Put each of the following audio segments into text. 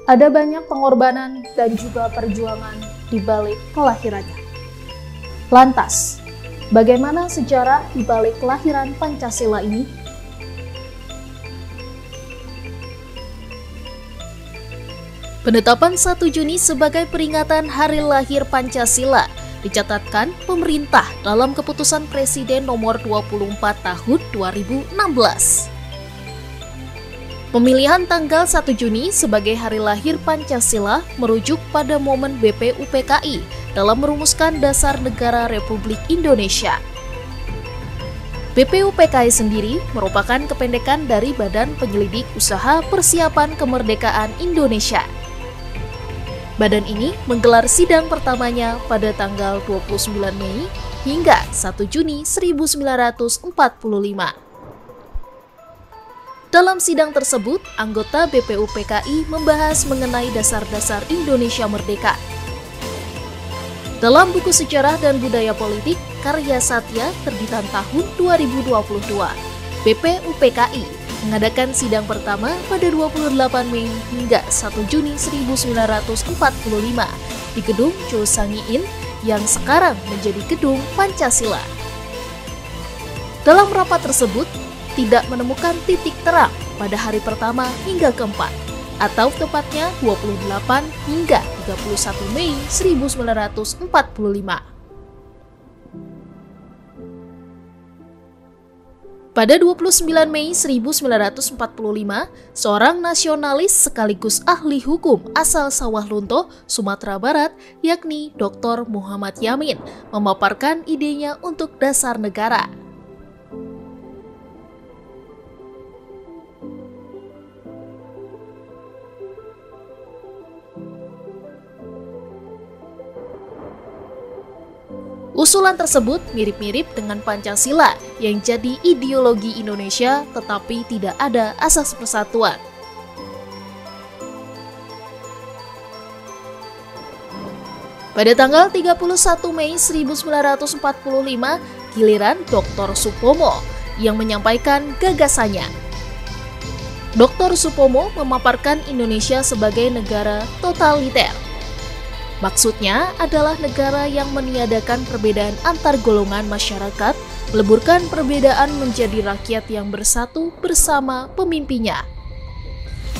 Ada banyak pengorbanan dan juga perjuangan di balik kelahirannya. Lantas, bagaimana sejarah di balik kelahiran Pancasila ini? Penetapan 1 Juni sebagai peringatan Hari Lahir Pancasila dicatatkan pemerintah dalam Keputusan Presiden Nomor 24 Tahun 2016. Pemilihan tanggal 1 Juni sebagai Hari Lahir Pancasila merujuk pada momen BPUPKI dalam merumuskan Dasar Negara Republik Indonesia. BPUPKI sendiri merupakan kependekan dari Badan Penyelidik Usaha Persiapan Kemerdekaan Indonesia. Badan ini menggelar sidang pertamanya pada tanggal 29 Mei hingga 1 Juni 1945. Dalam sidang tersebut, anggota BPUPKI membahas mengenai dasar-dasar Indonesia Merdeka. Dalam buku Sejarah dan Budaya Politik karya Satya terbitan tahun 2022, BPUPKI mengadakan sidang pertama pada 28 Mei hingga 1 Juni 1945 di Gedung Cho Sang-in yang sekarang menjadi Gedung Pancasila. Dalam rapat tersebut, tidak menemukan titik terang pada hari pertama hingga keempat, atau tepatnya 28 hingga 31 Mei 1945. Pada 29 Mei 1945, seorang nasionalis sekaligus ahli hukum asal Sawah Lunto, Sumatera Barat, yakni Dr. Muhammad Yamin, memaparkan idenya untuk dasar negara. Usulan tersebut mirip-mirip dengan Pancasila yang jadi ideologi Indonesia tetapi tidak ada asas persatuan. Pada tanggal 31 Mei 1945, giliran Dr. Supomo yang menyampaikan gagasannya. Dr. Supomo memaparkan Indonesia sebagai negara totaliter. Maksudnya adalah negara yang meniadakan perbedaan antar golongan masyarakat, meleburkan perbedaan menjadi rakyat yang bersatu bersama pemimpinnya.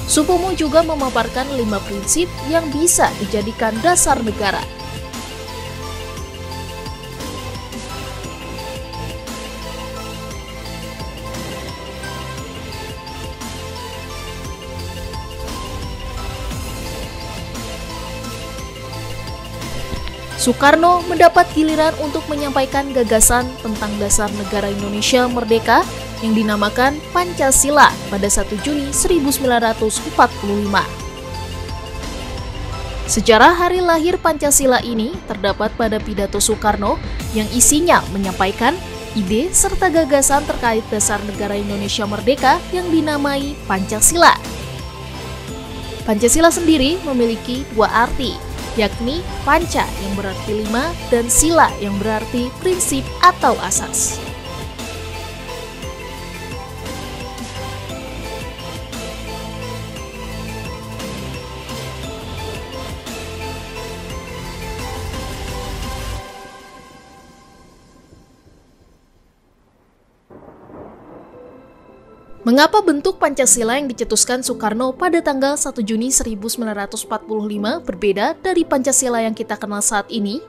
Supomo juga memaparkan 5 prinsip yang bisa dijadikan dasar negara. Soekarno mendapat giliran untuk menyampaikan gagasan tentang dasar negara Indonesia Merdeka yang dinamakan Pancasila pada 1 Juni 1945. Sejarah hari lahir Pancasila ini terdapat pada pidato Soekarno yang isinya menyampaikan ide serta gagasan terkait dasar negara Indonesia Merdeka yang dinamai Pancasila. Pancasila sendiri memiliki 2 arti, yakni panca yang berarti 5 dan sila yang berarti prinsip atau asas. Mengapa bentuk Pancasila yang dicetuskan Soekarno pada tanggal 1 Juni 1945 berbeda dari Pancasila yang kita kenal saat ini?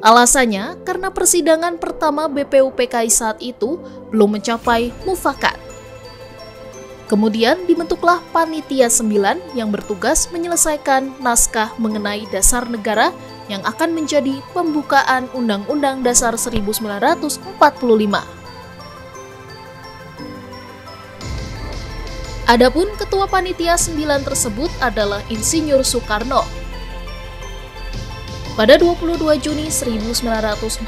Alasannya karena persidangan pertama BPUPKI saat itu belum mencapai mufakat. Kemudian dibentuklah Panitia 9 yang bertugas menyelesaikan naskah mengenai dasar negara yang akan menjadi pembukaan Undang-Undang Dasar 1945. Adapun Ketua Panitia 9 tersebut adalah Insinyur Soekarno. Pada 22 Juni 1945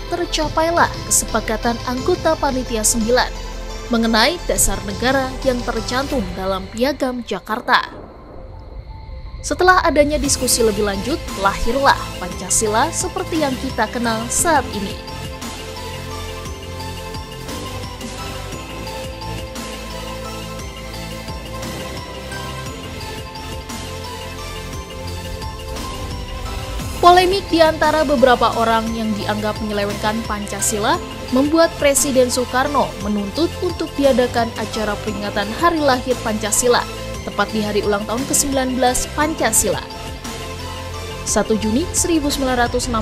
tercapailah kesepakatan anggota Panitia 9 mengenai dasar negara yang tercantum dalam Piagam Jakarta. Setelah adanya diskusi lebih lanjut, lahirlah Pancasila seperti yang kita kenal saat ini. Polemik di antara beberapa orang yang dianggap menyelewengkan Pancasila membuat Presiden Soekarno menuntut untuk diadakan acara peringatan Hari Lahir Pancasila, tepat di hari ulang tahun ke-19 Pancasila. 1 Juni 1964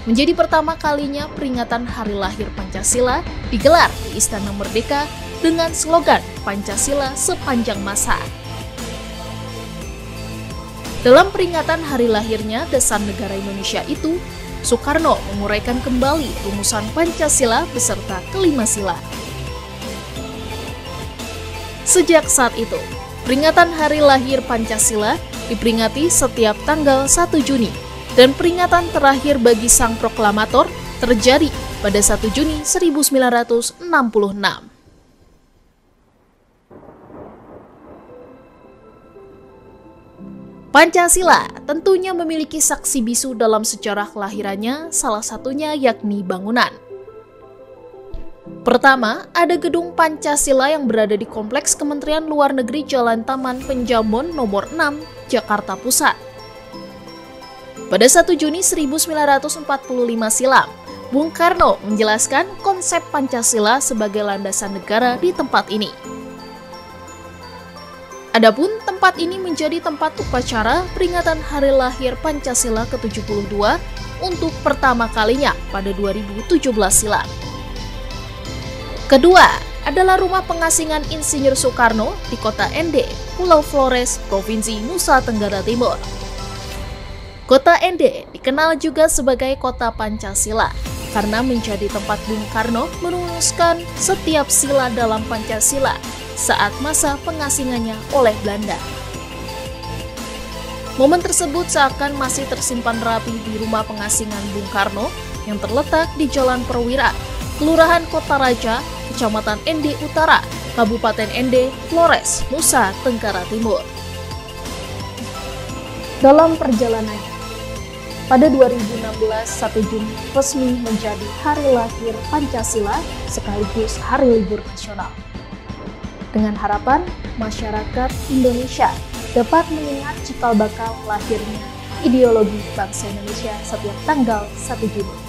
menjadi pertama kalinya peringatan Hari Lahir Pancasila digelar di Istana Merdeka dengan slogan Pancasila sepanjang masa. Dalam peringatan hari lahirnya Dasar Negara Indonesia itu, Soekarno menguraikan kembali rumusan Pancasila beserta kelima sila. Sejak saat itu, peringatan Hari Lahir Pancasila diperingati setiap tanggal 1 Juni dan peringatan terakhir bagi sang proklamator terjadi pada 1 Juni 1966. Pancasila tentunya memiliki saksi bisu dalam sejarah kelahirannya, salah satunya yakni bangunan. Pertama, ada gedung Pancasila yang berada di Kompleks Kementerian Luar Negeri Jalan Taman Penjambon nomor 6, Jakarta Pusat. Pada 1 Juni 1945 silam, Bung Karno menjelaskan konsep Pancasila sebagai landasan negara di tempat ini. Adapun tempat ini menjadi tempat upacara peringatan Hari Lahir Pancasila ke-72 untuk pertama kalinya pada 2017 silam. Kedua, adalah rumah pengasingan Insinyur Soekarno di Kota Ende, Pulau Flores, Provinsi Nusa Tenggara Timur. Kota Ende dikenal juga sebagai Kota Pancasila karena menjadi tempat Bung Karno merumuskan setiap sila dalam Pancasila saat masa pengasingannya oleh Belanda. Momen tersebut seakan masih tersimpan rapi di rumah pengasingan Bung Karno yang terletak di Jalan Perwira, Kelurahan Kota Raja, Kecamatan Ende Utara, Kabupaten Ende, Flores, Nusa Tenggara Timur. Dalam perjalanannya, pada 2016, 1 Juni resmi menjadi Hari Lahir Pancasila sekaligus Hari Libur Nasional. Dengan harapan masyarakat Indonesia dapat mengingat cikal bakal lahirnya ideologi bangsa Indonesia setiap tanggal 1 Juni.